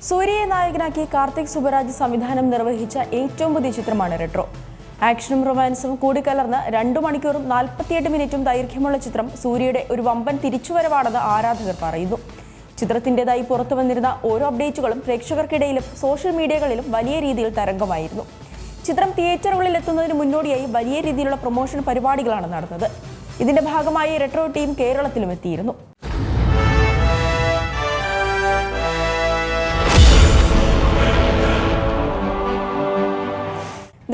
സൂര്യയെ നായകനാക്കി കാർത്തിക് സുബരാജ് സംവിധാനം നിർവഹിച്ച ഏറ്റവും പുതിയ ചിത്രമാണ് റെട്രോ. ആക്ഷനും റൊമാൻസും കൂടിക്കലർന്ന് 2 മണിക്കൂറും 48 മിനിറ്റും ദൈർഘ്യമുള്ള ചിത്രം സൂര്യയുടെ ഒരു വമ്പൻ തിരിച്ചുവരവാണെന്ന് ആരാധകർ പറയുന്നു. ചിത്രത്തിൻ്റെതായി പുറത്തു വന്നിരുന്ന ഓരോ അപ്ഡേറ്റുകളും പ്രേക്ഷകർക്കിടയിലും സോഷ്യൽ മീഡിയകളിലും വലിയ രീതിയിൽ തരംഗമായിരുന്നു. ചിത്രം തിയേറ്ററുകളിൽ എത്തുന്നതിന് മുന്നോടിയായി വലിയ രീതിയിലുള്ള പ്രൊമോഷൻ പരിപാടികളാണ് നടന്നത്. ഇതിന്റെ ഭാഗമായി റെട്രോ ടീം കേരളത്തിലും എത്തിയിരുന്നു.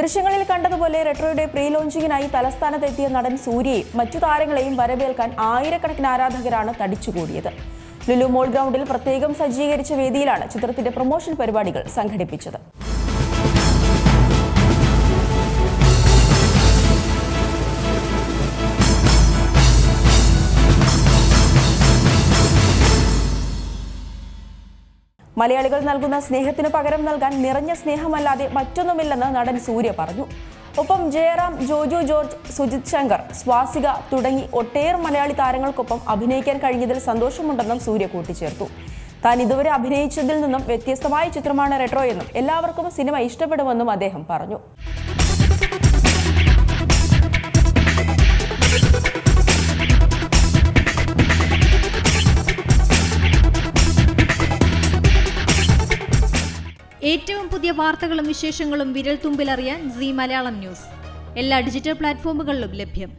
ദൃശ്യങ്ങളിൽ കണ്ടതുപോലെ റെട്രോയുടെ പ്രീ ലോഞ്ചിങ്ങിനായി തലസ്ഥാനത്തെത്തിയ നടൻ സൂര്യയെയും മറ്റു താരങ്ങളെയും വരവേൽക്കാൻ ആയിരക്കണക്കിന് ആരാധകരാണ് തടിച്ചുകൂടിയത്. ലുലു മോൾ ഗ്രൗണ്ടിൽ പ്രത്യേകം സജ്ജീകരിച്ച വേദിയിലാണ് ചിത്രത്തിന്റെ പ്രൊമോഷൻ പരിപാടികൾ സംഘടിപ്പിച്ചത്. മലയാളികൾ നൽകുന്ന സ്നേഹത്തിന് പകരം നൽകാൻ നിറഞ്ഞ സ്നേഹമല്ലാതെ മറ്റൊന്നുമില്ലെന്ന് നടൻ സൂര്യ പറഞ്ഞു. ഒപ്പം ജയറാം, ജോജു ജോർജ്, സുജിത് ശങ്കർ, സ്വാസിക തുടങ്ങി ഒട്ടേറെ മലയാളി താരങ്ങൾക്കൊപ്പം അഭിനയിക്കാൻ കഴിഞ്ഞതിൽ സന്തോഷമുണ്ടെന്നും സൂര്യ കൂട്ടിച്ചേർത്തു. താൻ ഇതുവരെ അഭിനയിച്ചതിൽ നിന്നും വ്യത്യസ്തമായ ചിത്രമാണ് റെട്രോ എന്നും എല്ലാവർക്കും സിനിമ ഇഷ്ടപ്പെടുമെന്നും അദ്ദേഹം പറഞ്ഞു. ഏറ്റവും പുതിയ വാർത്തകളും വിശേഷങ്ങളും വിരൽ തുമ്പിലറിയാൻ സീ മലയാളം ന്യൂസ് എല്ലാ ഡിജിറ്റൽ പ്ലാറ്റ്ഫോമുകളിലും ലഭ്യം.